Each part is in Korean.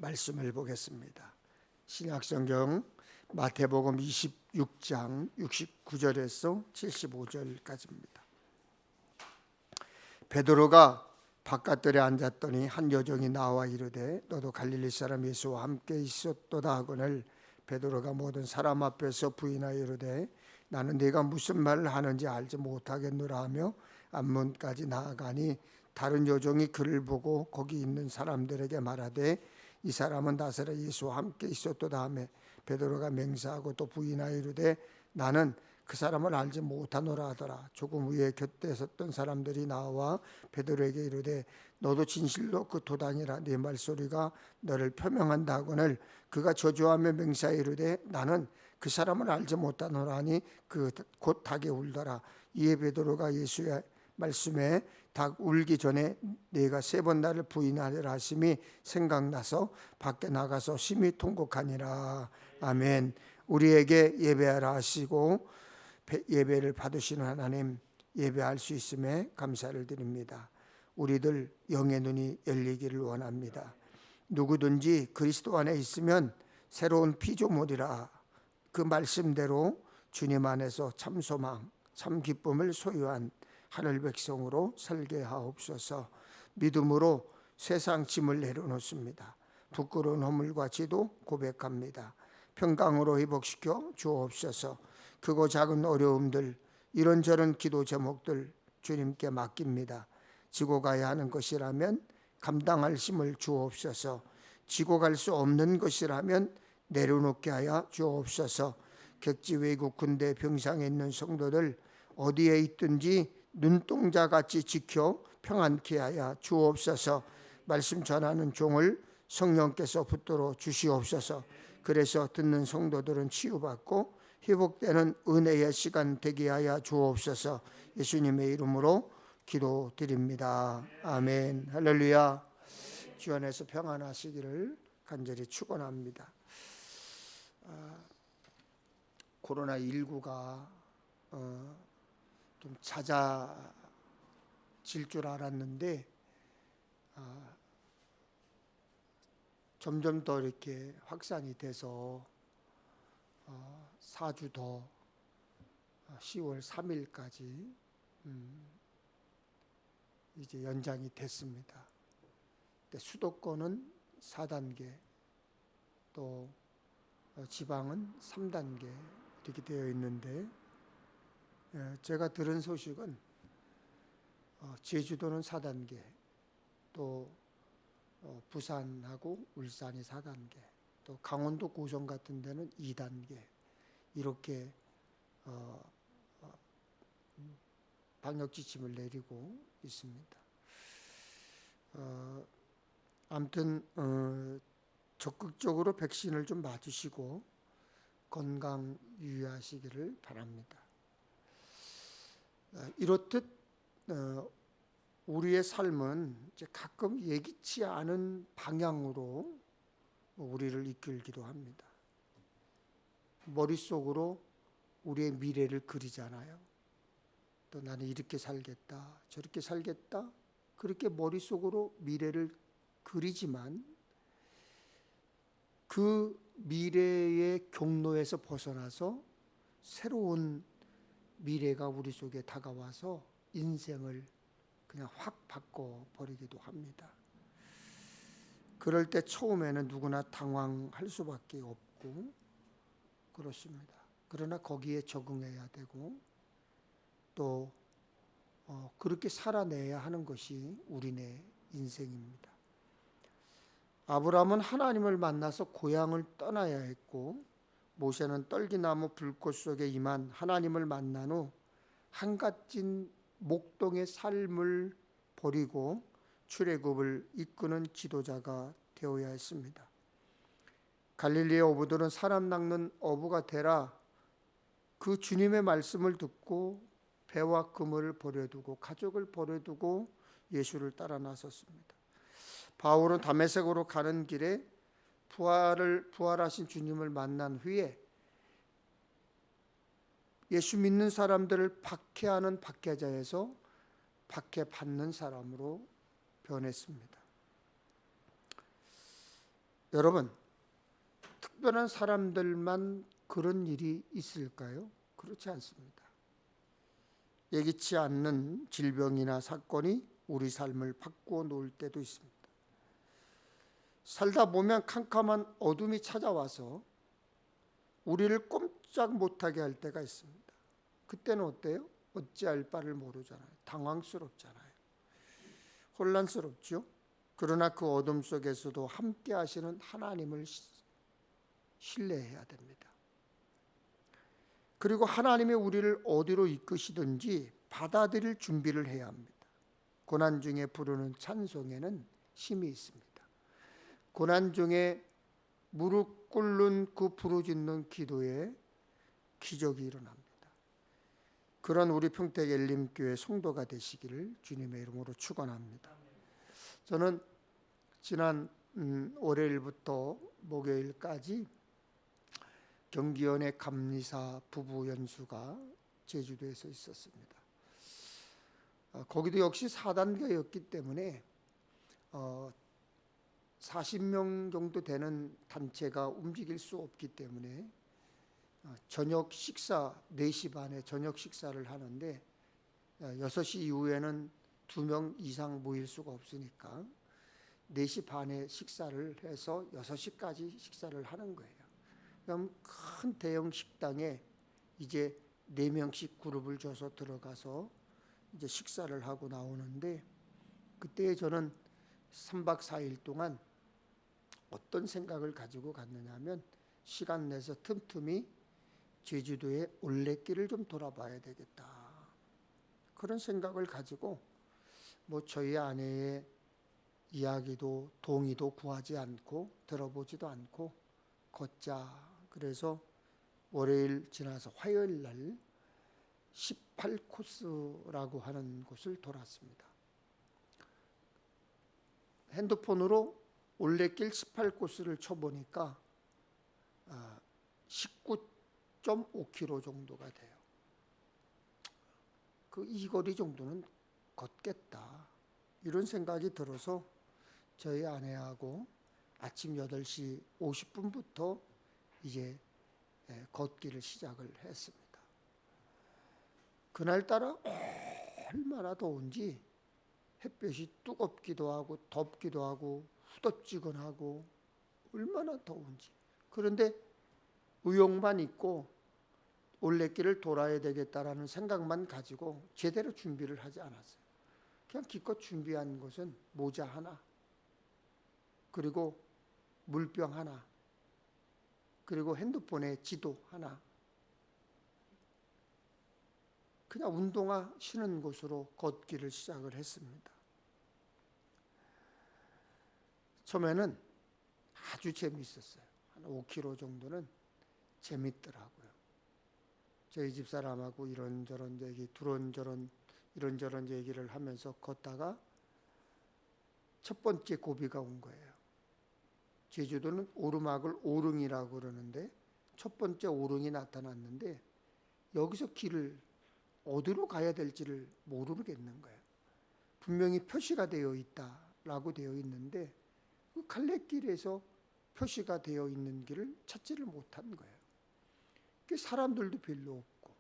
말씀을 보겠습니다. 신약성경 마태복음 26장 69절에서 75절까지입니다. 베드로가 바깥들에 앉았더니 한 여종이 나와 이르되 너도 갈릴리 사람 예수와 함께 있었도다 하거늘 베드로가 모든 사람 앞에서 부인하여 이르되 나는 네가 무슨 말을 하는지 알지 못하겠노라 하며 앞문까지 나아가니 다른 여종이 그를 보고 거기 있는 사람들에게 말하되 이 사람은 나사렛 예수와 함께 있었도다 하며 베드로가 맹세하고 또 부인하여 이르되 나는 그 사람을 알지 못하노라 하더라. 조금 후에 곁에 섰던 사람들이 나와 베드로에게 이르되 너도 진실로 그 도당이라 네 말소리가 너를 표명한다 하거늘 그가 저주하며 맹세하여 이르되 나는 그 사람을 알지 못하노라 하니 그 곧 닭이 울더라. 이에 베드로가 예수의 말씀에 닭 울기 전에 네가 3번 나를 부인하리라 하심이 생각나서 밖에 나가서 심히 통곡하니라. 아멘. 우리에게 예배하라 하시고 예배를 받으시는 하나님, 예배할 수 있음에 감사를 드립니다. 우리들 영의 눈이 열리기를 원합니다. 누구든지 그리스도 안에 있으면 새로운 피조물이라. 그 말씀대로 주님 안에서 참 소망, 참 기쁨을 소유한 하늘 백성으로 살게 하옵소서. 믿음으로 세상 짐을 내려놓습니다. 부끄러운 허물과 지도 고백합니다. 평강으로 회복시켜 주옵소서. 크고 작은 어려움들, 이런저런 기도 제목들 주님께 맡깁니다. 지고 가야 하는 것이라면 감당할 힘을 주옵소서. 지고 갈 수 없는 것이라면 내려놓게 하여 주옵소서. 객지 외국 군대 병상에 있는 성도들 어디에 있든지 눈동자같이 지켜 평안케 하여 주옵소서. 말씀 전하는 종을 성령께서 붙들어 주시옵소서. 그래서 듣는 성도들은 치유받고 회복되는 은혜의 시간 되게 하여 주옵소서. 예수님의 이름으로 기도드립니다. 아멘. 할렐루야. 주 안에서 평안하시기를 간절히 축원합니다. 코로나19가 좀 잦아질 줄 알았는데 점점 더 이렇게 확산이 돼서 4주 더 10월 3일까지 이제 연장이 됐습니다. 수도권은 4단계, 또 지방은 3단계 이렇게 되어 있는데 제가 들은 소식은 제주도는 4단계, 또 부산하고 울산이 4단계, 또 강원도 고성 같은 데는 2단계 이렇게 방역 지침을 내리고 있습니다. 아무튼 적극적으로 백신을 좀 맞으시고 건강 유의하시기를 바랍니다. 이렇듯 우리의 삶은 이제 가끔 예기치 않은 방향으로 우리를 이끌기도 합니다. 머릿속으로 우리의 미래를 그리잖아요. 또 나는 이렇게 살겠다, 저렇게 살겠다, 그렇게 머릿속으로 미래를 그리지만 그 미래의 경로에서 벗어나서 새로운 미래가 우리 속에 다가와서 인생을 그냥 확 바꿔버리기도 합니다. 그럴 때 처음에는 누구나 당황할 수밖에 없고 그렇습니다. 그러나 거기에 적응해야 되고 또 그렇게 살아내야 하는 것이 우리네 인생입니다. 아브라함은 하나님을 만나서 고향을 떠나야 했고 모세는 떨기나무 불꽃 속에 임한 하나님을 만난 후 한갓진 목동의 삶을 버리고 출애굽을 이끄는 지도자가 되어야 했습니다. 갈릴리의 어부들은 사람 낚는 어부가 되라 그 주님의 말씀을 듣고 배와 그물을 버려두고 가족을 버려두고 예수를 따라 나섰습니다. 바울은 다메섹으로 가는 길에 부활하신 주님을 만난 후에 예수 믿는 사람들을 박해하는 박해자에서 박해받는 사람으로 변했습니다. 여러분, 특별한 사람들만 그런 일이 있을까요? 그렇지 않습니다. 예기치 않는 질병이나 사건이 우리 삶을 바꾸어 놓을 때도 있습니다. 살다 보면 캄캄한 어둠이 찾아와서 우리를 꼼짝 못하게 할 때가 있습니다. 그때는 어때요? 어찌할 바를 모르잖아요. 당황스럽잖아요. 혼란스럽죠. 그러나 그 어둠 속에서도 함께 하시는 하나님을 신뢰해야 됩니다. 그리고 하나님이 우리를 어디로 이끄시든지 받아들일 준비를 해야 합니다. 고난 중에 부르는 찬송에는 힘이 있습니다. 고난 중에 무릎 꿇는 그 부르짖는 기도에 기적이 일어납니다. 그런 우리 평택 엘림교회 성도가 되시기를 주님의 이름으로 축원합니다. 저는 지난 월요일부터 목요일까지 경기연의 감리사 부부 연수가 제주도에서 있었습니다. 거기도 역시 4단계였기 때문에 40명 정도 되는 단체가 움직일 수 없기 때문에 저녁 식사 4시 반에 저녁 식사를 하는데 6시 이후에는 2명 이상 모일 수가 없으니까 4시 반에 식사를 해서 6시까지 식사를 하는 거예요. 그럼 큰 대형 식당에 이제 4명씩 그룹을 줘서 들어가서 이제 식사를 하고 나오는데, 그때 저는 3박 4일 동안 어떤 생각을 가지고 갔느냐 하면, 시간 내서 틈틈이 제주도의 올레길을 좀 돌아봐야 되겠다, 그런 생각을 가지고 뭐 저희 아내의 이야기도 동의도 구하지 않고 들어보지도 않고 걷자. 그래서 월요일 지나서 화요일 날 18코스라고 하는 곳을 돌았습니다. 핸드폰으로 올레길 18코스를 쳐보니까 19.5km 정도가 돼요. 이 거리 정도는 걷겠다, 이런 생각이 들어서 저희 아내하고 아침 8시 50분부터 이제 걷기를 시작을 했습니다. 그날따라 얼마나 더운지 햇볕이 뜨겁기도 하고 덥기도 하고 후덥지근하고 얼마나 더운지. 그런데 의욕만 있고 올레길을 돌아야 되겠다라는 생각만 가지고 제대로 준비를 하지 않았어요. 그냥 기껏 준비한 것은 모자 하나, 그리고 물병 하나, 그리고 핸드폰에 지도 하나, 그냥 운동화 신은 곳으로 걷기를 시작을 했습니다. 처음에는 아주 재미있었어요. 한 5km 정도는 재밌더라고요. 저희 집사람하고 이런저런 얘기, 이런저런 얘기를 하면서 걷다가 첫 번째 고비가 온 거예요. 제주도는 오르막을 오릉이라고 그러는데 첫 번째 오릉이 나타났는데 여기서 길을 어디로 가야 될지를 모르겠는 거예요. 분명히 표시가 되어 있다라고 되어 있는데 그 갈래길에서 표시가 되어 있는 길을 찾지를 못한 거예요. 사람들도 별로 없고,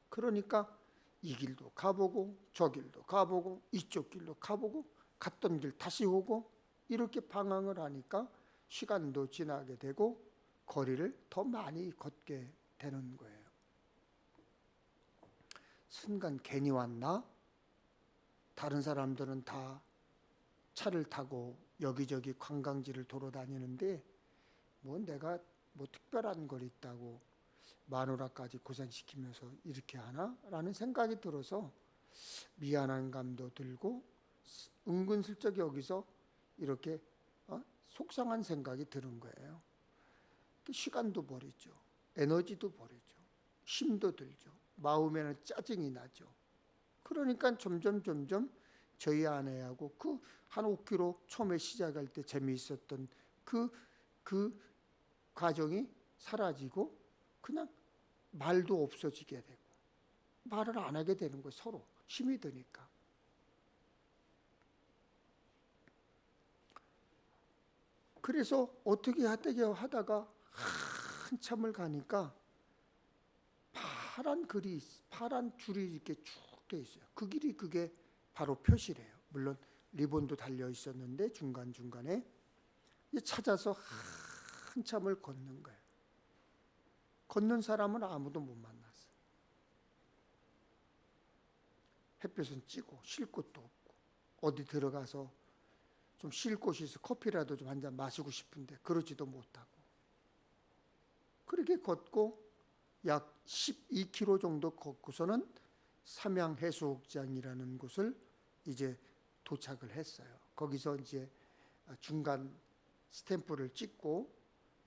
그러니까 이 길도 가보고 저 길도 가보고 이쪽 길도 가보고 갔던 길 다시 오고 이렇게 방황을 하니까 시간도 지나게 되고 거리를 더 많이 걷게 되는 거예요. 순간 괜히 왔나? 다른 사람들은 다 차를 타고 여기저기 관광지를 돌아다니는데 내가 특별한 걸 있다고 마누라까지 고생시키면서 이렇게 하나? 라는 생각이 들어서 미안한 감도 들고 은근슬쩍 여기서 이렇게 속상한 생각이 드는 거예요. 시간도 버리죠. 에너지도 버리죠. 힘도 들죠. 마음에는 짜증이 나죠. 그러니까 점점 저희 아내하고 한 5km 처음에 시작할 때 재미있었던 그 과정이 사라지고 그냥 말도 없어지게 되고 말을 안 하게 되는 거예요. 서로 힘이 드니까. 그래서 어떻게 하다가 한참을 가니까 파란 줄이 이렇게 쭉 돼 있어요. 그 길이 그게 바로 표시래요. 물론 리본도 달려 있었는데 중간중간에 찾아서 한참을 걷는 거예요. 걷는 사람은 아무도 못 만났어요. 햇볕은 찌고 쉴 곳도 없고 어디 들어가서 좀 쉴 곳이 있어 커피라도 좀 한 잔 마시고 싶은데 그러지도 못하고 그렇게 걷고 약 12km 정도 걷고서는 삼양해수욕장이라는 곳을 이제 도착을 했어요. 거기서 이제 중간 스탬프를 찍고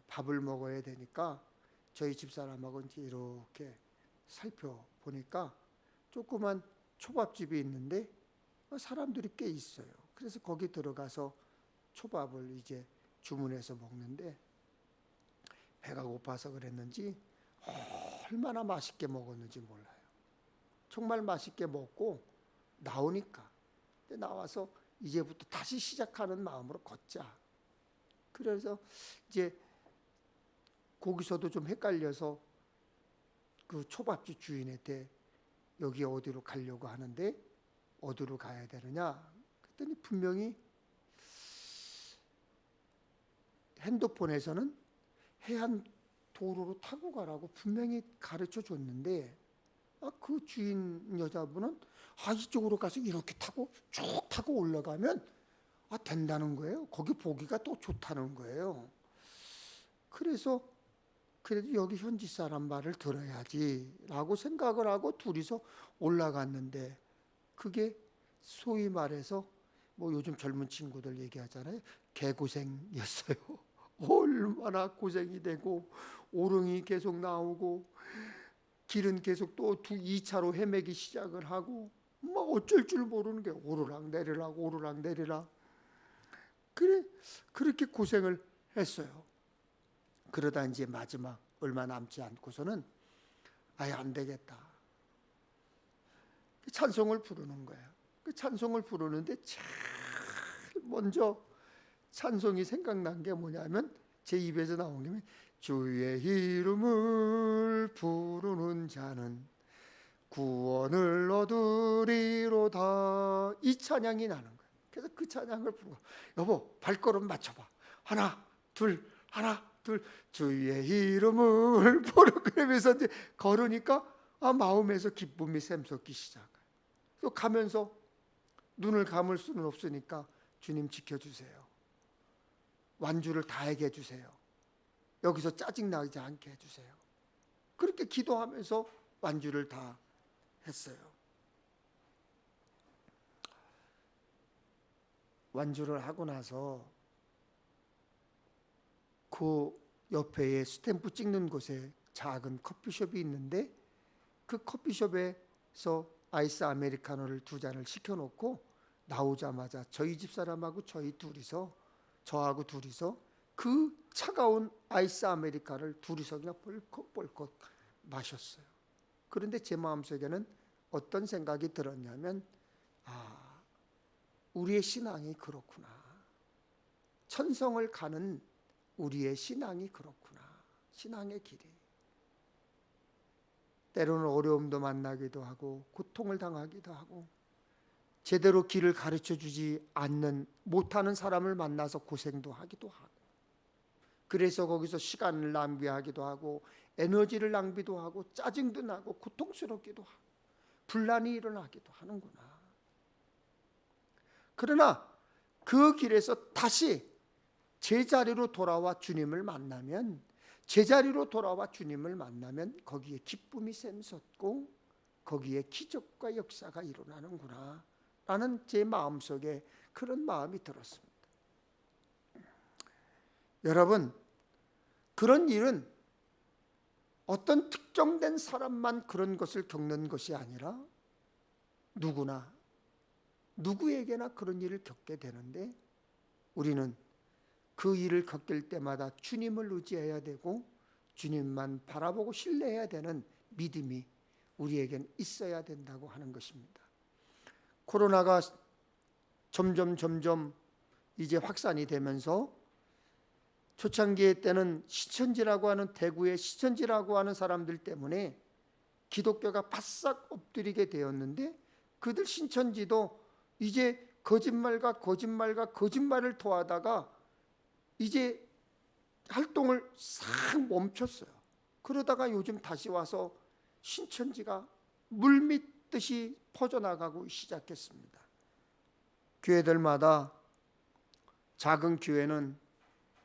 밥을 먹어야 되니까 저희 집사람하고 이제 이렇게 살펴보니까 조그만 초밥집이 있는데 사람들이 꽤 있어요. 그래서 거기 들어가서 초밥을 이제 주문해서 먹는데 배가 고파서 그랬는지 얼마나 맛있게 먹었는지 몰라요. 정말 맛있게 먹고 나오니까 나와서 이제부터 다시 시작하는 마음으로 걷자. 그래서 이제 거기서도 좀 헷갈려서 그 초밥집 주인한테 여기 어디로 가려고 하는데 어디로 가야 되느냐 그랬더니 분명히 핸드폰에서는 해안 도로로 타고 가라고 분명히 가르쳐 줬는데 그 주인 여자분은 이쪽으로 가서 이렇게 타고 쭉 타고 올라가면 된다는 거예요. 거기 보기가 또 좋다는 거예요. 그래서 그래도 여기 현지 사람 말을 들어야지라고 생각을 하고 둘이서 올라갔는데 그게 소위 말해서 뭐 요즘 젊은 친구들 얘기하잖아요. 개고생이었어요. 얼마나 고생이 되고 오름이 계속 나오고 길은 계속 또 2차로 헤매기 시작을 하고 막 어쩔 줄 모르는 게 오르락 내리락 그렇게 고생을 했어요. 그러다 이제 마지막 얼마 남지 않고서는 안 되겠다. 찬송을 부르는 거예요. 그 찬송을 부르는데 제일 먼저 찬송이 생각난 게 뭐냐면 제 입에서 나온 게 주의 이름을 부르는 자는 구원을 얻으리로다. 이 찬양이 나는 거예요. 그래서 그 찬양을 부르고 여보 발걸음 맞춰봐. 하나 둘 주의 이름을 부르고 그러면서 이제 걸으니까 마음에서 기쁨이 샘솟기 시작해요. 또 가면서 눈을 감을 수는 없으니까 주님 지켜주세요. 완주를 다하게 해주세요. 여기서 짜증나지 않게 해주세요. 그렇게 기도하면서 완주를 다 했어요. 완주를 하고 나서 그 옆에 스탬프 찍는 곳에 작은 커피숍이 있는데 그 커피숍에서 아이스 아메리카노를 2잔을 시켜놓고 나오자마자 저희 집사람하고 저하고 둘이서 그 차가운 아이스 아메리카노를 둘이서 그냥 뻘컥 마셨어요. 그런데 제 마음속에는 어떤 생각이 들었냐면 우리의 신앙이 그렇구나. 천성을 가는 우리의 신앙이 그렇구나. 신앙의 길이. 때로는 어려움도 만나기도 하고 고통을 당하기도 하고 제대로 길을 가르쳐주지 못하는 사람을 만나서 고생도 하기도 하고 그래서 거기서 시간을 낭비하기도 하고 에너지를 낭비도 하고 짜증도 나고 고통스럽기도 하고 분란이 일어나기도 하는구나. 그러나 그 길에서 다시 제자리로 돌아와 주님을 만나면 거기에 기쁨이 샘솟고 거기에 기적과 역사가 일어나는구나 라는 제 마음속에 그런 마음이 들었습니다. 여러분, 그런 일은 어떤 특정된 사람만 그런 것을 겪는 것이 아니라 누구에게나 그런 일을 겪게 되는데 우리는 그 일을 겪을 때마다 주님을 의지해야 되고 주님만 바라보고 신뢰해야 되는 믿음이 우리에겐 있어야 된다고 하는 것입니다. 코로나가 점점 이제 확산이 되면서 초창기에 때는 시천지라고 하는, 대구의 시천지라고 하는 사람들 때문에 기독교가 바싹 엎드리게 되었는데, 그들 신천지도 이제 거짓말과 거짓말을 토하다가 이제 활동을 싹 멈췄어요. 그러다가 요즘 다시 와서 신천지가 물밀듯이 퍼져나가고 시작했습니다. 교회들마다, 작은 교회는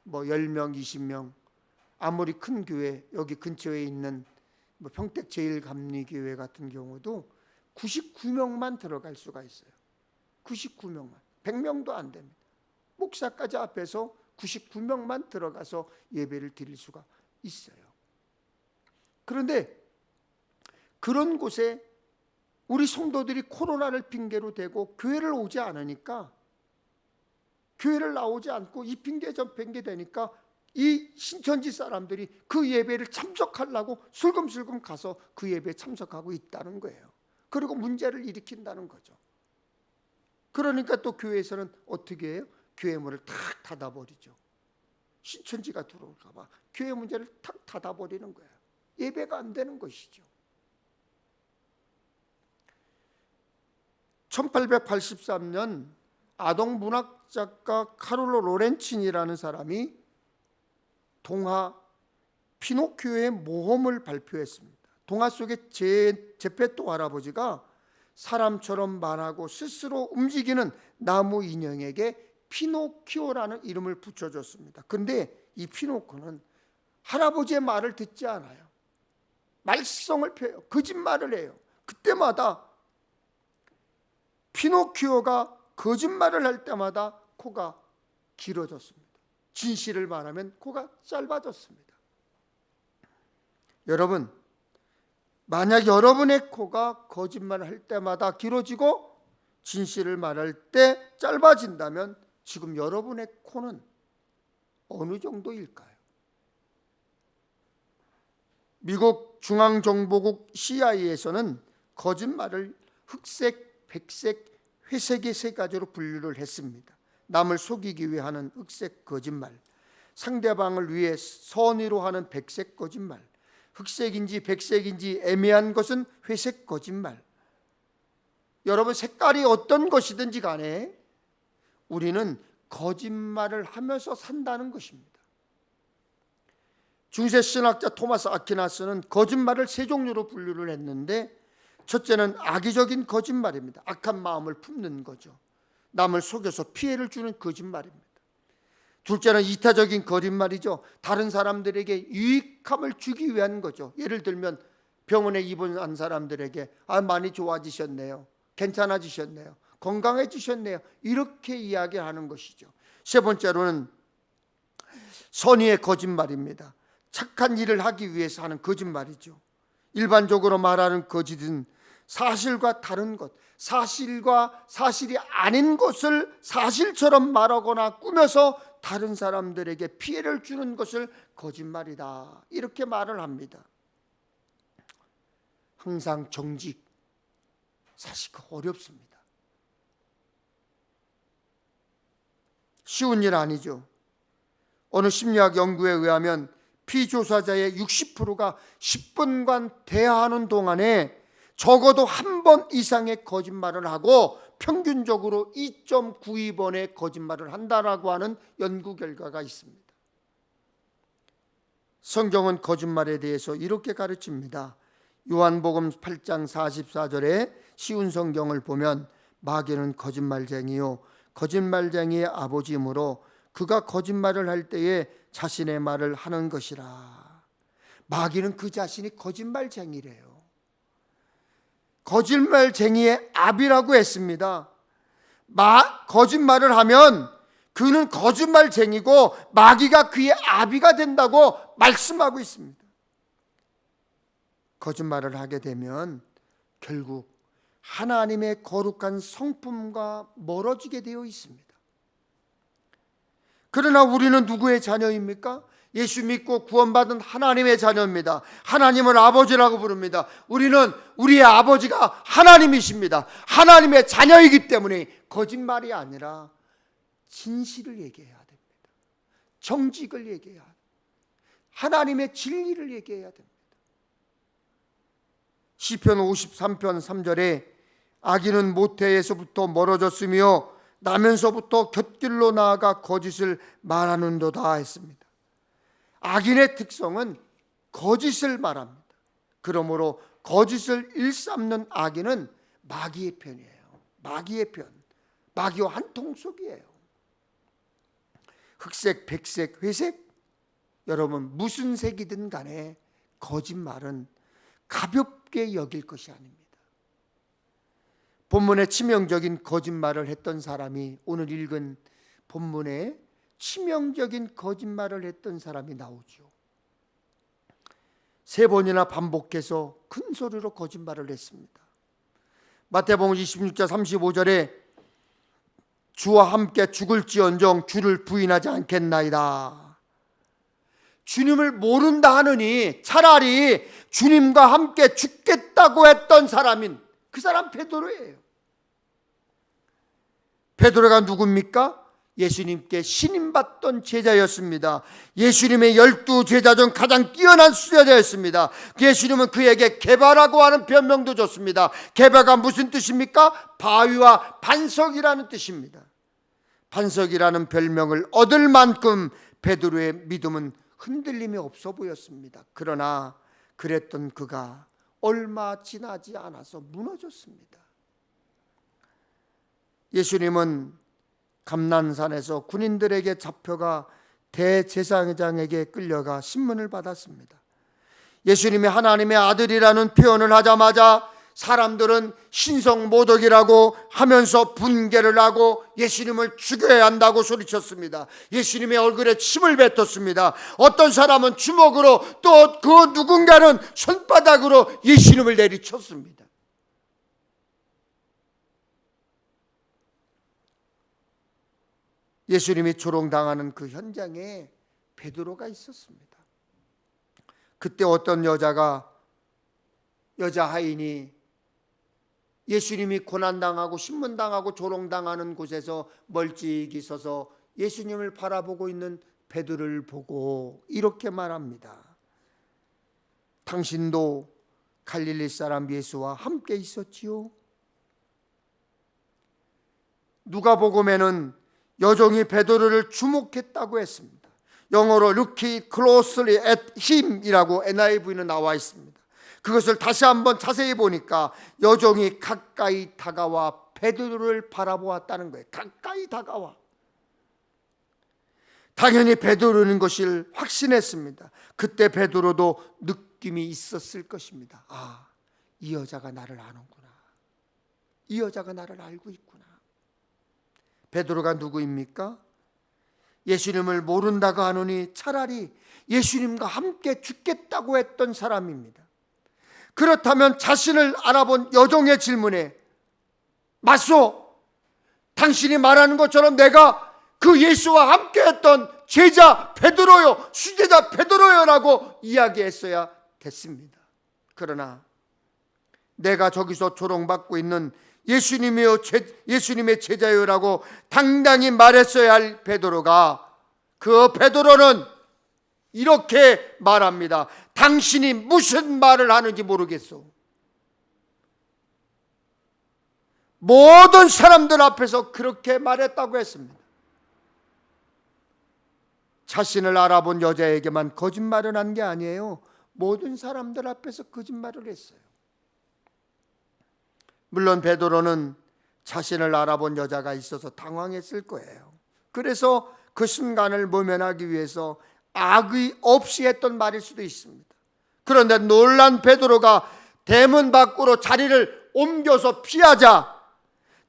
뭐 10명, 20명, 아무리 큰 교회, 여기 근처에 있는 뭐 평택 제일감리교회 같은 경우도 99명만 들어갈 수가 있어요. 99명만. 100명도 안 됩니다. 목사까지 앞에서 99명만 들어가서 예배를 드릴 수가 있어요. 그런데 그런 곳에 우리 성도들이 코로나를 핑계로 대고 교회를 오지 않으니까, 교회를 나오지 않고 이 핑계 저 핑계 되니까 이 신천지 사람들이 그 예배를 참석하려고 슬금슬금 가서 그 예배에 참석하고 있다는 거예요. 그리고 문제를 일으킨다는 거죠. 그러니까 또 교회에서는 어떻게 해요? 교회 문을 탁 닫아버리죠. 신천지가 들어올까 봐 교회 문제를 탁 닫아버리는 거예요. 예배가 안 되는 것이죠. 1883년 아동 문학작가 카를로 로렌친이라는 사람이 동화 피노키오의 모험을 발표했습니다. 동화 속의 제페토 할아버지가 사람처럼 말하고 스스로 움직이는 나무 인형에게 피노키오라는 이름을 붙여줬습니다. 근데 이 피노키오는 할아버지의 말을 듣지 않아요. 말썽을 펴요. 거짓말을 해요. 그때마다 피노키오가 거짓말을 할 때마다 코가 길어졌습니다. 진실을 말하면 코가 짧아졌습니다. 여러분, 만약 여러분의 코가 거짓말을 할 때마다 길어지고 진실을 말할 때 짧아진다면 지금 여러분의 코는 어느 정도일까요? 미국 중앙정보국 CIA에서는 거짓말을 흑색, 백색, 회색의 세 가지로 분류를 했습니다. 남을 속이기 위해 하는 흑색 거짓말, 상대방을 위해 선의로 하는 백색 거짓말, 흑색인지 백색인지 애매한 것은 회색 거짓말. 여러분, 색깔이 어떤 것이든지 간에 우리는 거짓말을 하면서 산다는 것입니다. 중세 신학자 토마스 아퀴나스는 거짓말을 세 종류로 분류를 했는데, 첫째는 악의적인 거짓말입니다. 악한 마음을 품는 거죠. 남을 속여서 피해를 주는 거짓말입니다. 둘째는 이타적인 거짓말이죠. 다른 사람들에게 유익함을 주기 위한 거죠. 예를 들면 병원에 입원한 사람들에게 많이 좋아지셨네요, 괜찮아지셨네요, 건강해지셨네요, 이렇게 이야기하는 것이죠. 세 번째로는 선의의 거짓말입니다. 착한 일을 하기 위해서 하는 거짓말이죠. 일반적으로 말하는 거짓은 사실과 다른 것, 사실과 사실이 아닌 것을 사실처럼 말하거나 꾸며서 다른 사람들에게 피해를 주는 것을 거짓말이다, 이렇게 말을 합니다. 항상 정직, 사실 어렵습니다. 쉬운 일 아니죠. 어느 심리학 연구에 의하면 피조사자의 60%가 10분간 대화하는 동안에 적어도 한 번 이상의 거짓말을 하고 평균적으로 2.92번의 거짓말을 한다라고 하는 연구 결과가 있습니다. 성경은 거짓말에 대해서 이렇게 가르칩니다. 요한복음 8장 44절에 쉬운 성경을 보면 마귀는 거짓말쟁이요 거짓말쟁이의 아버지이므로 그가 거짓말을 할 때에 자신의 말을 하는 것이라. 마귀는 그 자신이 거짓말쟁이래요. 거짓말쟁이의 아비라고 했습니다. 거짓말을 하면 그는 거짓말쟁이고 마귀가 그의 아비가 된다고 말씀하고 있습니다. 거짓말을 하게 되면 결국 하나님의 거룩한 성품과 멀어지게 되어 있습니다. 그러나 우리는 누구의 자녀입니까? 예수 믿고 구원받은 하나님의 자녀입니다. 하나님을 아버지라고 부릅니다. 우리는 우리의 아버지가 하나님이십니다. 하나님의 자녀이기 때문에 거짓말이 아니라 진실을 얘기해야 됩니다. 정직을 얘기해야 합니다. 하나님의 진리를 얘기해야 됩니다. 시편 53편 3절에 악인은 모태에서부터 멀어졌으며 나면서부터 곁길로 나아가 거짓을 말하는도다 했습니다. 악인의 특성은 거짓을 말합니다. 그러므로 거짓을 일삼는 악인은 마귀의 편이에요. 마귀의 편, 마귀와 한 통속이에요. 흑색, 백색, 회색, 여러분 무슨 색이든 간에 거짓말은 가볍게 여길 것이 아닙니다. 본문에 치명적인 거짓말을 했던 사람이, 오늘 읽은 본문에 치명적인 거짓말을 했던 사람이 나오죠. 3번이나 반복해서 큰 소리로 거짓말을 했습니다. 마태복음 26장 35절에 주와 함께 죽을지언정 주를 부인하지 않겠나이다. 주님을 모른다 하느니 차라리 주님과 함께 죽겠다고 했던 사람인 그 사람 베드로예요. 베드로가 누굽니까? 예수님께 신임받던 제자였습니다. 예수님의 12제자 중 가장 뛰어난 수제자였습니다. 예수님은 그에게 게바라고 하는 별명도 줬습니다. 게바가 무슨 뜻입니까? 바위와 반석이라는 뜻입니다. 반석이라는 별명을 얻을 만큼 베드로의 믿음은 흔들림이 없어 보였습니다. 그러나 그랬던 그가 얼마 지나지 않아서 무너졌습니다. 예수님은 감난산에서 군인들에게 잡혀가 대제사장에게 끌려가 신문을 받았습니다. 예수님이 하나님의 아들이라는 표현을 하자마자 사람들은 신성모독이라고 하면서 분개를 하고 예수님을 죽여야 한다고 소리쳤습니다. 예수님의 얼굴에 침을 뱉었습니다. 어떤 사람은 주먹으로, 또 그 누군가는 손바닥으로 예수님을 내리쳤습니다. 예수님이 조롱당하는 그 현장에 베드로가 있었습니다. 그때 어떤 여자 하인이 예수님이 고난당하고 신문당하고 조롱당하는 곳에서 멀찍이 서서 예수님을 바라보고 있는 베드로를 보고 이렇게 말합니다. 당신도 갈릴리 사람 예수와 함께 있었지요? 누가복음에는 여종이 베드로를 주목했다고 했습니다. 영어로 look closely at him 이라고 NIV는 나와 있습니다. 그것을 다시 한번 자세히 보니까 여종이 가까이 다가와 베드로를 바라보았다는 거예요. 가까이 다가와. 당연히 베드로인 것을 확신했습니다. 그때 베드로도 느낌이 있었을 것입니다. 아, 이 여자가 나를 아는구나. 이 여자가 나를 알고 있구나. 베드로가 누구입니까? 예수님을 모른다고 하노니 차라리 예수님과 함께 죽겠다고 했던 사람입니다. 그렇다면 자신을 알아본 여종의 질문에 맞소, 당신이 말하는 것처럼 내가 그 예수와 함께 했던 제자 베드로요, 수제자 베드로요 라고 이야기했어야 됐습니다. 그러나 내가 저기서 조롱받고 있는 예수님의 제자요라고 당당히 말했어야 할 베드로가, 그 베드로는 이렇게 말합니다. 당신이 무슨 말을 하는지 모르겠소. 모든 사람들 앞에서 그렇게 말했다고 했습니다. 자신을 알아본 여자에게만 거짓말을 한 게 아니에요. 모든 사람들 앞에서 거짓말을 했어요. 물론 베드로는 자신을 알아본 여자가 있어서 당황했을 거예요. 그래서 그 순간을 모면하기 위해서 악의 없이 했던 말일 수도 있습니다. 그런데 놀란 베드로가 대문 밖으로 자리를 옮겨서 피하자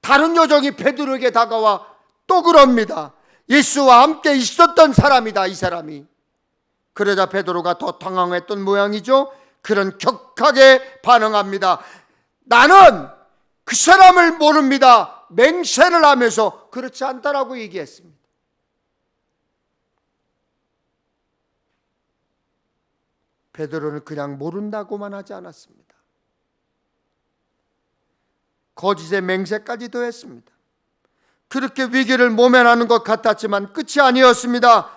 다른 여종이 베드로에게 다가와 또 그럽니다. 예수와 함께 있었던 사람이다, 이 사람이. 그러자 베드로가 더 당황했던 모양이죠. 그런 격하게 반응합니다. 나는 그 사람을 모릅니다. 맹세를 하면서 그렇지 않다라고 얘기했습니다. 베드로는 그냥 모른다고만 하지 않았습니다. 거짓의 맹세까지 더했습니다. 그렇게 위기를 모면하는 것 같았지만 끝이 아니었습니다.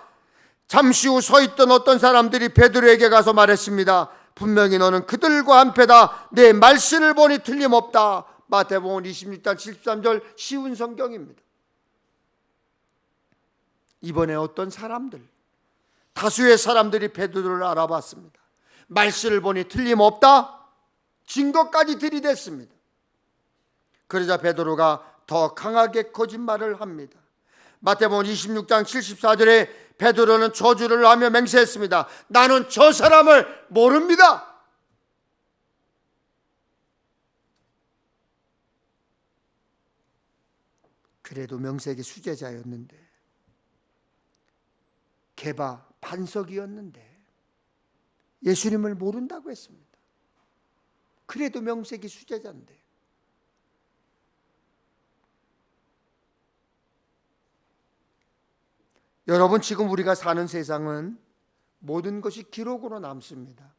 잠시 후 서 있던 어떤 사람들이 베드로에게 가서 말했습니다. 분명히 너는 그들과 한패다. 내 말씀을 보니 틀림없다. 마태복음 26장 73절 쉬운 성경입니다. 이번에 어떤 사람들, 다수의 사람들이 베드로를 알아봤습니다. 말씀을 보니 틀림없다. 증거까지 들이댔습니다. 그러자 베드로가 더 강하게 거짓말을 합니다. 마태복음 26장 74절에 베드로는 저주를 하며 맹세했습니다. 나는 저 사람을 모릅니다. 그래도 명색이 수제자였는데, 개바 반석이었는데 예수님을 모른다고 했습니다. 그래도 명색이 수제자인데. 여러분, 지금 우리가 사는 세상은 모든 것이 기록으로 남습니다.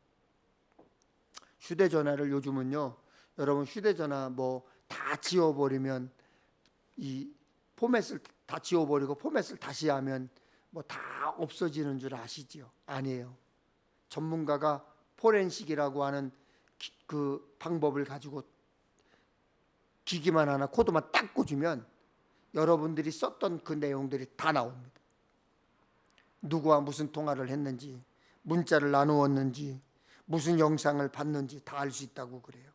휴대전화를 요즘은요, 여러분 휴대전화 뭐 다 지워버리면, 이 포맷을 다 지워버리고 포맷을 다시 하면 뭐 다 없어지는 줄 아시지요? 아니에요. 전문가가 포렌식이라고 하는 그 방법을 가지고 기기만 하나 코드만 딱 꽂으면 여러분들이 썼던 그 내용들이 다 나옵니다. 누구와 무슨 통화를 했는지, 문자를 나누었는지, 무슨 영상을 봤는지 다 알 수 있다고 그래요.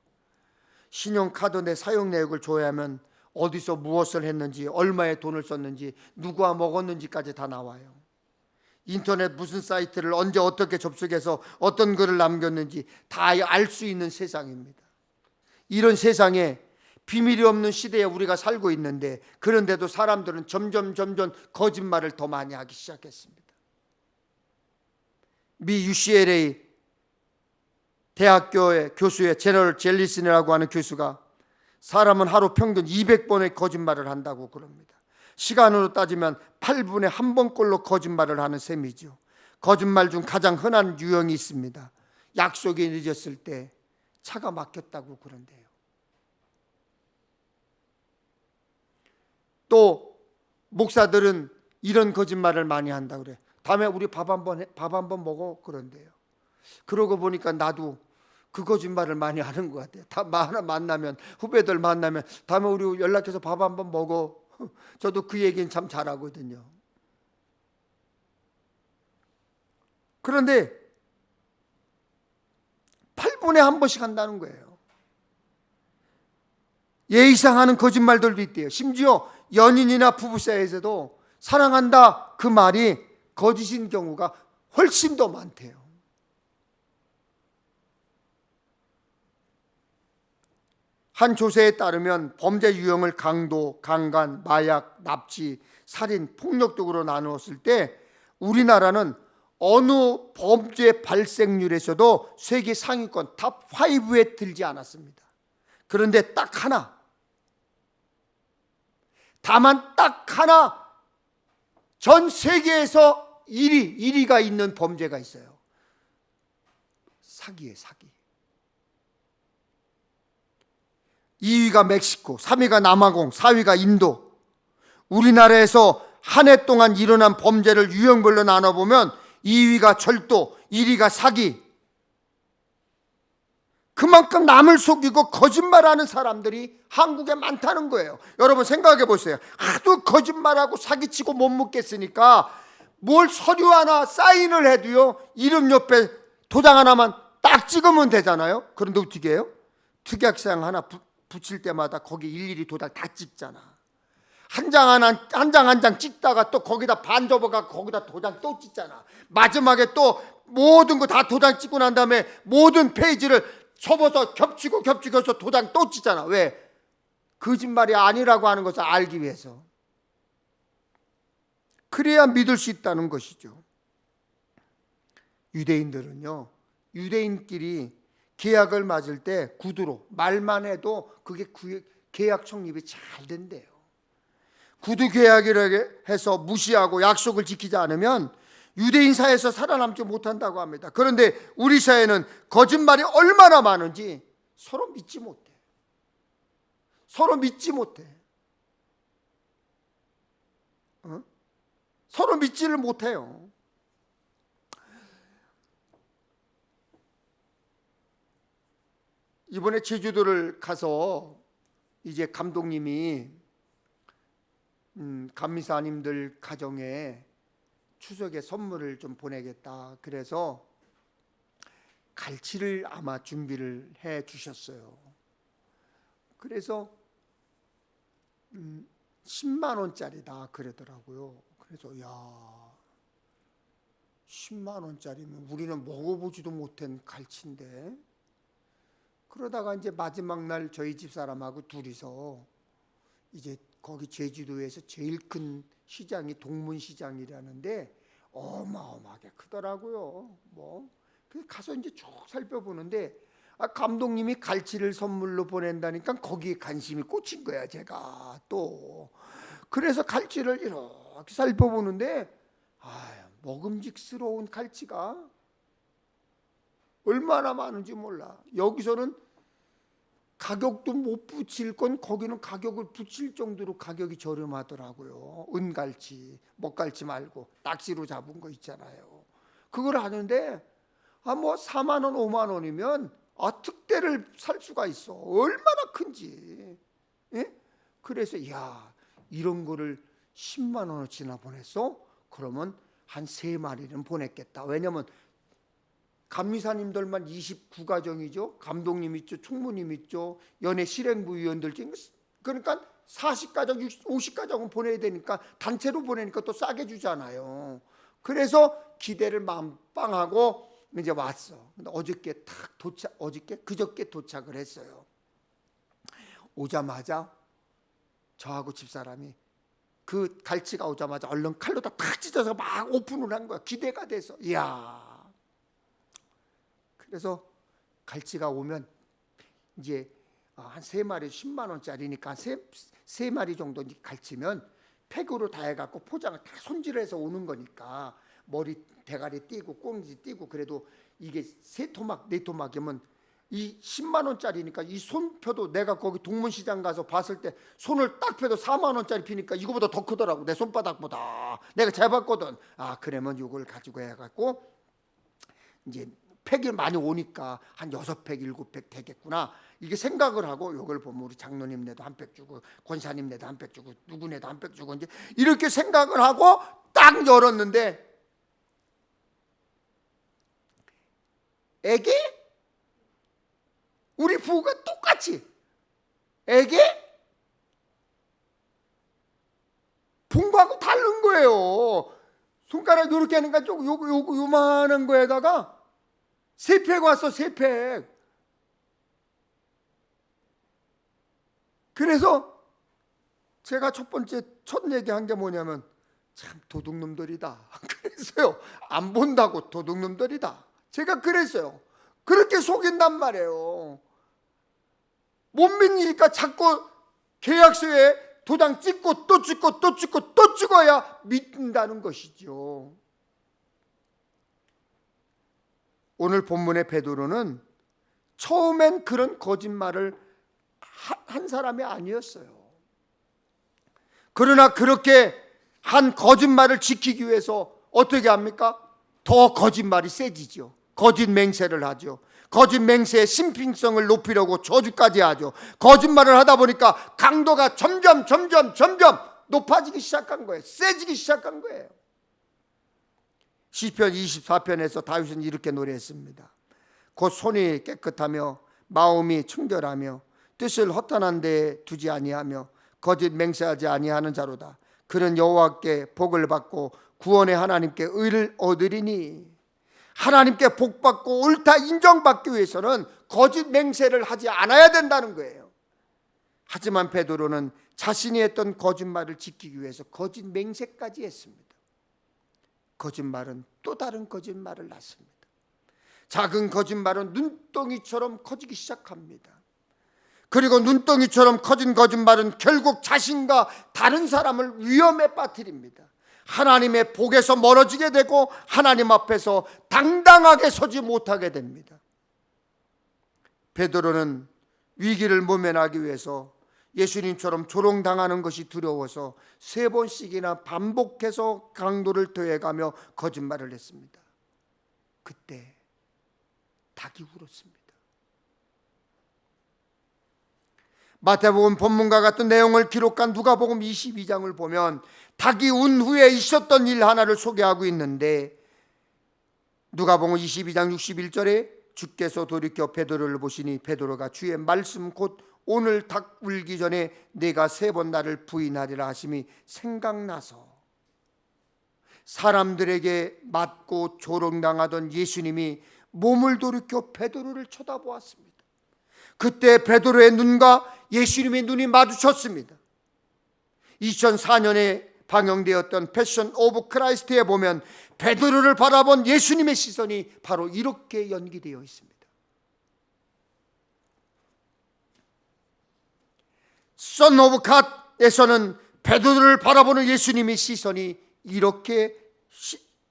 신용카드 내 사용 내역을 조회하면 어디서 무엇을 했는지, 얼마의 돈을 썼는지, 누구와 먹었는지까지 다 나와요. 인터넷 무슨 사이트를 언제 어떻게 접속해서 어떤 글을 남겼는지 다 알 수 있는 세상입니다. 이런 세상에 비밀이 없는 시대에 우리가 살고 있는데, 그런데도 사람들은 점점 거짓말을 더 많이 하기 시작했습니다. 미 UCLA 대학교의 교수의 제너럴 젤리슨이라고 하는 교수가 사람은 하루 평균 200번의 거짓말을 한다고 그럽니다. 시간으로 따지면 8분에 한 번꼴로 거짓말을 하는 셈이죠. 거짓말 중 가장 흔한 유형이 있습니다. 약속이 늦었을 때 차가 막혔다고 그런대요. 또 목사들은 이런 거짓말을 많이 한다고 그래요. 다음에 우리 밥 한번 먹어 그런대요. 그러고 보니까 나도 그 거짓말을 많이 하는 것 같아요. 다 만나면, 후배들 만나면 다음에 우리 연락해서 밥 한번 먹어. 저도 그 얘기는 참 잘하거든요. 그런데 8분에 한 번씩 한다는 거예요. 예의상하는 거짓말들도 있대요. 심지어 연인이나 부부 사이에서도 사랑한다 그 말이 거짓인 경우가 훨씬 더 많대요. 한 조사에 따르면 범죄 유형을 강도, 강간, 마약, 납치, 살인, 폭력 등으로 나누었을 때 우리나라는 어느 범죄 발생률에서도 세계 상위권 탑 5에 들지 않았습니다. 그런데 딱 하나, 다만 딱 하나 전 세계에서 1위가 있는 범죄가 있어요. 사기예요, 사기. 2위가 멕시코, 3위가 남아공, 4위가 인도. 우리나라에서 한 해 동안 일어난 범죄를 유형별로 나눠보면 2위가 절도, 1위가 사기. 그만큼 남을 속이고 거짓말하는 사람들이 한국에 많다는 거예요. 여러분 생각해 보세요. 하도 거짓말하고 사기치고 못 묻겠으니까 뭘 서류 하나 사인을 해도요, 이름 옆에 도장 하나만 딱 찍으면 되잖아요. 그런데 어떻게 해요? 특약사항 하나 붙일 때마다 거기 일일이 도장 다 찍잖아. 한 장 찍다가 또 거기다 반 접어가 거기다 도장 또 찍잖아. 마지막에 또 모든 거 다 도장 찍고 난 다음에 모든 페이지를 접어서 겹치고서 도장 또 찍잖아. 왜? 거짓말이 아니라고 하는 것을 알기 위해서. 그래야 믿을 수 있다는 것이죠. 유대인들은요, 유대인끼리 계약을 맺을 때 구두로 말만 해도 그게 계약 성립이 잘 된대요. 구두 계약이라고 해서 무시하고 약속을 지키지 않으면 유대인 사회에서 살아남지 못한다고 합니다. 그런데 우리 사회는 거짓말이 얼마나 많은지 서로 믿지 못해. 서로 믿지 못해. 서로 믿지를 못해요. 이번에 제주도를 가서 이제 감독님이 감리사님들 가정에 추석에 선물을 좀 보내겠다. 그래서 갈치를 아마 준비를 해 주셨어요. 그래서 10만 원짜리다 그러더라고요. 그래서 야, 10만 원짜리면 우리는 먹어보지도 못한 갈치인데. 그러다가 이제 마지막 날 저희 집 사람하고 둘이서 이제 거기 제주도에서 제일 큰 시장이 동문시장이라는데 어마어마하게 크더라고요. 그래서 가서 이제 쭉 살펴보는데 감독님이 갈치를 선물로 보낸다니까 거기에 관심이 꽂힌 거야, 제가 또. 그래서 갈치를 이렇게 살펴보는데 먹음직스러운 갈치가 얼마나 많은지 몰라. 여기서는 가격도 못 붙일 건 거기는 가격을 붙일 정도로 가격이 저렴하더라고요. 은갈치, 먹갈치 말고 낚시로 잡은 거 있잖아요. 그걸 하는데 4만 원, 5만 원이면 특대를 살 수가 있어. 얼마나 큰지. 예? 그래서 야, 이런 거를 10만 원어치나 보냈어? 그러면 한 3마리는 보냈겠다. 왜냐면 감리사님들만 29가정이죠. 감독님 있죠. 총무님 있죠. 연예 실행부 위원들. 그러니까 40가정, 50가정은 보내야 되니까 단체로 보내니까 또 싸게 주잖아요. 그래서 기대를 만빵하고 이제 왔어. 근데 그저께 도착을 했어요. 오자마자 저하고 집사람이 그 갈치가 오자마자 얼른 칼로 탁 찢어서 막 오픈을 한 거야. 기대가 돼서. 이야. 그래서 갈치가 오면 이제 한 3마리 10만 원짜리니까 세 마리 정도 갈치면 팩으로 다 해갖고 포장을 다 손질해서 오는 거니까 머리 대가리 띄고 꽁지 띄고 그래도 이게 3토막 4토막이면 이 10만 원짜리니까 이 손펴도 내가 거기 동문시장 가서 봤을 때 손을 딱 펴도 4만 원짜리 피니까 이거보다 더 크더라고. 내 손바닥보다. 내가 재봤거든. 그러면 이걸 가지고 해갖고 이제 팩이 많이 오니까 한 6팩, 7팩 되겠구나. 이게 생각을 하고 이걸 보면 우리 장로님네도 한 팩 주고 권사님네도 한 팩 주고 누구네도 한 팩 주고 이제 이렇게 생각을 하고 딱 열었는데 애게 우리 부부가 똑같이 애게 본 거하고 다른 거예요. 손가락 이렇게 하니까 요만한 거에다가 3팩 왔어. 3팩. 그래서 제가 첫 얘기한 게 뭐냐면 참 도둑놈들이다. 그랬어요. 안 본다고 도둑놈들이다. 제가 그랬어요. 그렇게 속인단 말이에요. 못 믿으니까 자꾸 계약서에 도장 찍고 또 찍고 또 찍고 또 찍어야 믿는다는 것이죠. 오늘 본문의 베드로는 처음엔 그런 거짓말을 한 사람이 아니었어요. 그러나 그렇게 한 거짓말을 지키기 위해서 어떻게 합니까? 더 거짓말이 세지죠. 거짓 맹세를 하죠. 거짓 맹세의 신빙성을 높이려고 저주까지 하죠. 거짓말을 하다 보니까 강도가 점점 높아지기 시작한 거예요. 세지기 시작한 거예요. 시편 24편에서 다윗은 이렇게 노래했습니다. 곧 손이 깨끗하며 마음이 청결하며 뜻을 허탄한 데에 두지 아니하며 거짓 맹세하지 아니하는 자로다. 그는 여호와께 복을 받고 구원의 하나님께 의를 얻으리니. 하나님께 복받고 옳다 인정받기 위해서는 거짓 맹세를 하지 않아야 된다는 거예요. 하지만 베드로는 자신이 했던 거짓말을 지키기 위해서 거짓 맹세까지 했습니다. 거짓말은 또 다른 거짓말을 낳습니다. 작은 거짓말은 눈덩이처럼 커지기 시작합니다. 그리고 눈덩이처럼 커진 거짓말은 결국 자신과 다른 사람을 위험에 빠뜨립니다. 하나님의 복에서 멀어지게 되고 하나님 앞에서 당당하게 서지 못하게 됩니다. 베드로는 위기를 모면하기 위해서 예수님처럼 조롱당하는 것이 두려워서 3번씩이나 반복해서 강도를 더해가며 거짓말을 했습니다. 그때 닭이 울었습니다. 마태복음 본문과 같은 내용을 기록한 누가복음 22장을 보면 닭이 운 후에 있었던 일 하나를 소개하고 있는데, 누가복음 22장 61절에 주께서 돌이켜 베드로를 보시니 베드로가 주의 말씀 곧 오늘 닭 울기 전에 내가 3번 나를 부인하리라 하심이 생각나서 사람들에게 맞고 조롱당하던 예수님이 몸을 돌이켜 베드로를 쳐다보았습니다. 그때 베드로의 눈과 예수님의 눈이 마주쳤습니다. 2004년에 방영되었던 패션 오브 크라이스트에 보면 베드로를 바라본 예수님의 시선이 바로 이렇게 연기되어 있습니다. 선 오브 갓에서는 베드로를 바라보는 예수님의 시선이 이렇게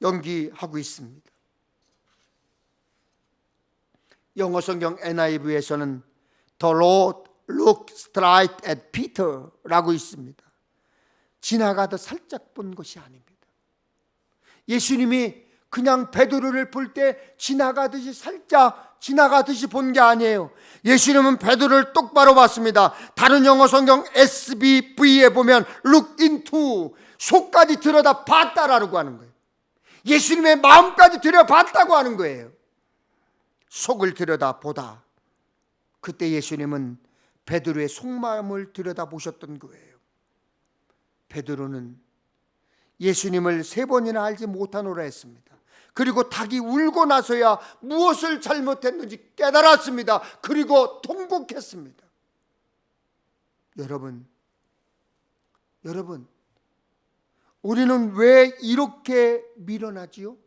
연기하고 있습니다. 영어 성경 NIV에서는 The Lord looked straight at Peter라고 있습니다. 지나가듯 살짝 본 것이 아닙니다. 예수님이 그냥 베드로를 볼 때 지나가듯이 살짝 지나가듯이 본 게 아니에요. 예수님은 베드로를 똑바로 봤습니다. 다른 영어 성경 SBV에 보면 look into, 속까지 들여다 봤다라고 하는 거예요. 예수님의 마음까지 들여봤다고 하는 거예요. 속을 들여다보다. 그때 예수님은 베드로의 속마음을 들여다보셨던 거예요. 베드로는 예수님을 3번이나 알지 못하노라 했습니다. 그리고 닭이 울고 나서야 무엇을 잘못했는지 깨달았습니다. 그리고 통곡했습니다. 여러분, 우리는 왜 이렇게 미련하지요?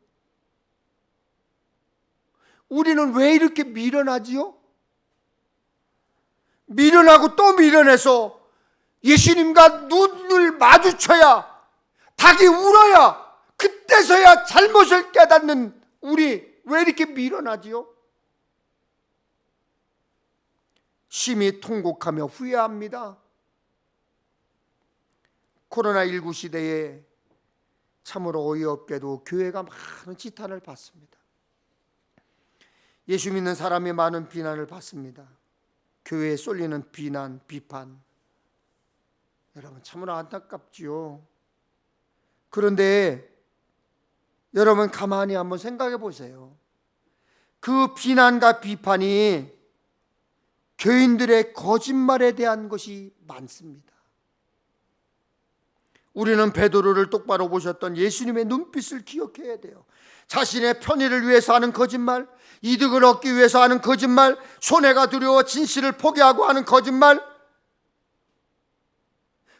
우리는 왜 이렇게 미련하지요? 미련하고 또 미련해서 예수님과 눈을 마주쳐야, 닭이 울어야, 그때서야 잘못을 깨닫는 우리, 왜 이렇게 미련하지요? 심히 통곡하며 후회합니다. 코로나19 시대에 참으로 어이없게도 교회가 많은 지탄을 받습니다. 예수 믿는 사람이 많은 비난을 받습니다. 교회에 쏠리는 비난, 비판, 여러분 참으로 안타깝지요. 그런데 여러분 가만히 한번 생각해 보세요. 그 비난과 비판이 교인들의 거짓말에 대한 것이 많습니다. 우리는 베드로를 똑바로 보셨던 예수님의 눈빛을 기억해야 돼요. 자신의 편의를 위해서 하는 거짓말, 이득을 얻기 위해서 하는 거짓말, 손해가 두려워 진실을 포기하고 하는 거짓말,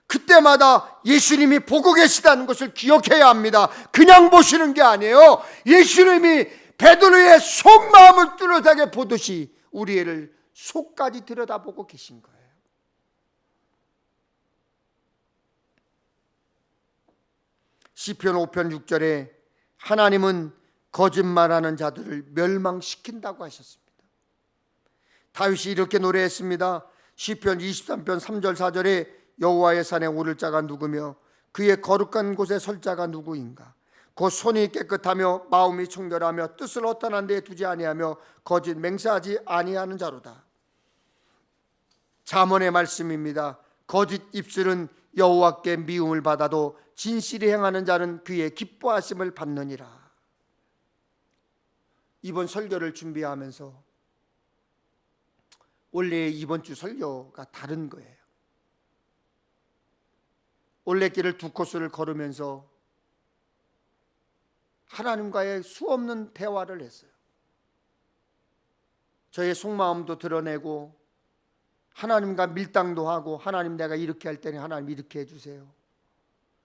그때마다 예수님이 보고 계시다는 것을 기억해야 합니다. 그냥 보시는 게 아니에요. 예수님이 베드로의 속마음을 뚜렷하게 보듯이 우리를 속까지 들여다보고 계신 거예요. 시편 5편 6절에 하나님은 거짓말하는 자들을 멸망시킨다고 하셨습니다. 다윗이 이렇게 노래했습니다. 시편 23편 3절 4절에 여호와의 산에 오를 자가 누구며 그의 거룩한 곳에 설 자가 누구인가? 곧 손이 깨끗하며 마음이 청결하며 뜻을 어떠한 데에 두지 아니하며 거짓 맹세하지 아니하는 자로다. 잠언의 말씀입니다. 거짓 입술은 여호와께 미움을 받아도 진실이 행하는 자는 그의 기뻐하심을 받느니라. 이번 설교를 준비하면서 원래 이번 주 설교가 다른 거예요. 올레길을 2코스를 걸으면서 하나님과의 수없는 대화를 했어요. 저의 속마음도 드러내고 하나님과 밀당도 하고, 하나님 내가 이렇게 할 때는 하나님 이렇게 해주세요.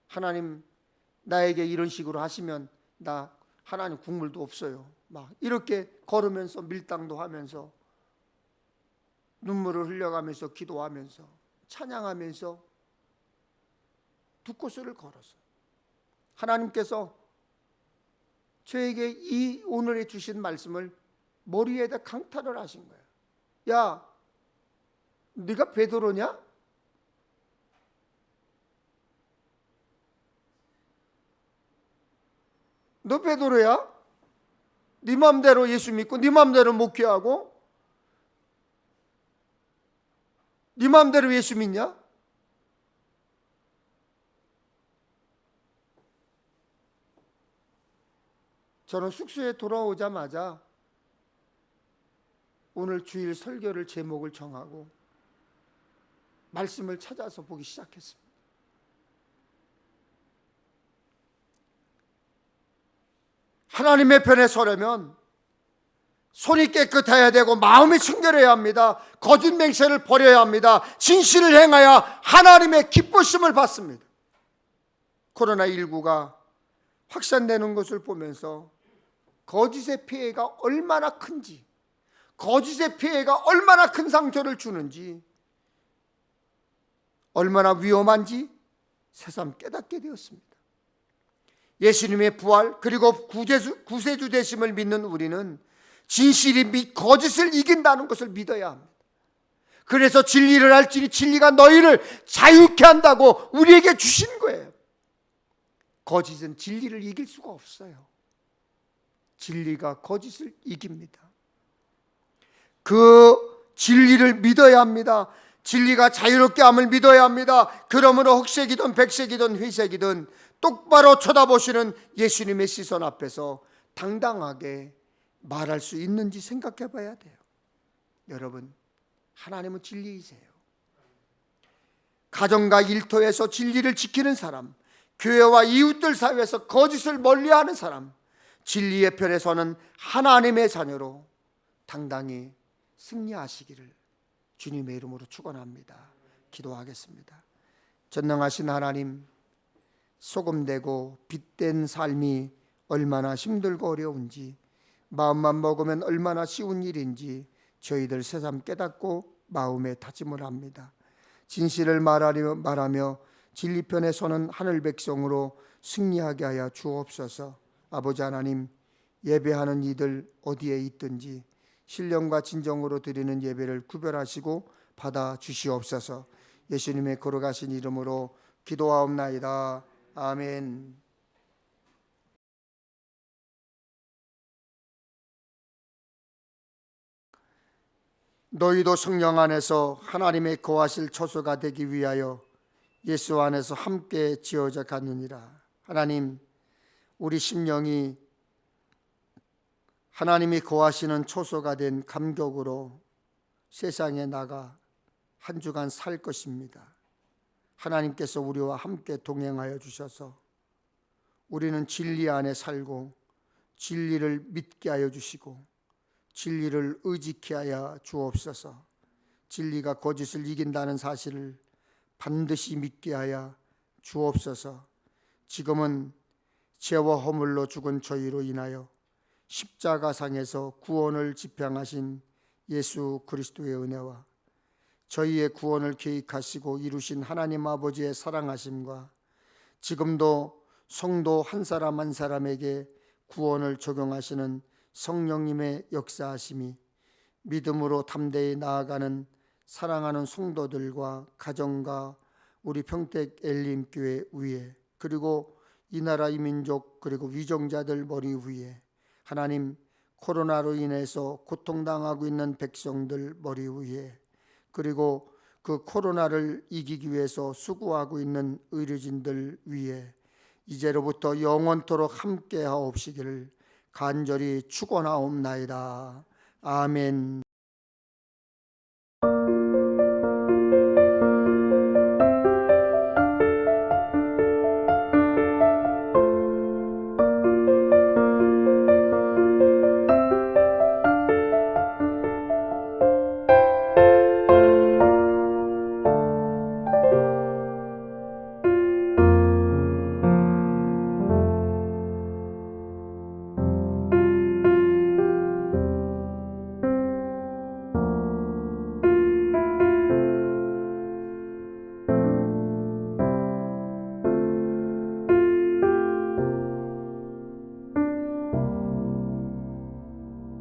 하나님 나에게 이런 식으로 하시면 나 하나님 국물도 없어요. 막 이렇게 걸으면서 밀당도 하면서 눈물을 흘려가면서 기도하면서 찬양하면서 2코스를 걸었어요. 하나님께서 저에게 이 오늘에 주신 말씀을 머리에다 강탈을 하신 거예요. 야, 네가 베드로냐? 너 베드로야? 네 맘대로 예수 믿고 네 맘대로 목회하고 네 마음대로 예수 믿냐? 저는 숙소에 돌아오자마자 오늘 주일 설교를 제목을 정하고 말씀을 찾아서 보기 시작했습니다. 하나님의 편에 서려면 손이 깨끗해야 되고 마음이 청결해야 합니다. 거짓 맹세를 버려야 합니다. 진실을 행하여 하나님의 기쁘심을 받습니다. 코로나19가 확산되는 것을 보면서 거짓의 피해가 얼마나 큰지, 거짓의 피해가 얼마나 큰 상처를 주는지, 얼마나 위험한지 새삼 깨닫게 되었습니다. 예수님의 부활 그리고 구세주 되심을 믿는 우리는 진실이 거짓을 이긴다는 것을 믿어야 합니다. 그래서 진리를 알지니 진리가 너희를 자유케 한다고 우리에게 주신 거예요. 거짓은 진리를 이길 수가 없어요. 진리가 거짓을 이깁니다. 그 진리를 믿어야 합니다. 진리가 자유롭게 함을 믿어야 합니다. 그러므로 흑색이든 백색이든 회색이든 똑바로 쳐다보시는 예수님의 시선 앞에서 당당하게 말할 수 있는지 생각해 봐야 돼요. 여러분, 하나님은 진리이세요. 가정과 일터에서 진리를 지키는 사람, 교회와 이웃들 사이에서 거짓을 멀리하는 사람, 진리의 편에 서는 하나님의 자녀로 당당히 승리하시기를 주님의 이름으로 축원합니다. 기도하겠습니다. 전능하신 하나님, 소금되고 빛된 삶이 얼마나 힘들고 어려운지, 마음만 먹으면 얼마나 쉬운 일인지 저희들 새삼 깨닫고 마음에 다짐을 합니다. 진실을 말하며 진리편에 서는 하늘 백성으로 승리하게 하여 주옵소서. 아버지 하나님, 예배하는 이들 어디에 있든지 신령과 진정으로 드리는 예배를 구별하시고 받아 주시옵소서. 예수님의 걸어가신 이름으로 기도하옵나이다. 아멘. 너희도 성령 안에서 하나님의 거하실 처소가 되기 위하여 예수 안에서 함께 지어져 갔느니라. 하나님, 우리 심령이 하나님이 거하시는 처소가 된 감격으로 세상에 나가 한 주간 살 것입니다. 하나님께서 우리와 함께 동행하여 주셔서 우리는 진리 안에 살고 진리를 믿게 하여 주시고 진리를 의지케 하여 주옵소서. 진리가 거짓을 이긴다는 사실을 반드시 믿게 하여 주옵소서. 지금은 죄와 허물로 죽은 저희로 인하여 십자가상에서 구원을 집행하신 예수 그리스도의 은혜와 저희의 구원을 계획하시고 이루신 하나님 아버지의 사랑하심과 지금도 성도 한 사람 한 사람에게 구원을 적용하시는 성령님의 역사하심이 믿음으로 담대히 나아가는 사랑하는 성도들과 가정과 우리 평택 엘림교회 위에, 그리고 이 나라 이 민족 그리고 위정자들 머리 위에, 하나님 코로나로 인해서 고통당하고 있는 백성들 머리 위에, 그리고 그 코로나를 이기기 위해서 수고하고 있는 의료진들 위에 이제로부터 영원토록 함께 하옵시기를 간절히 축원하옵나이다. 아멘.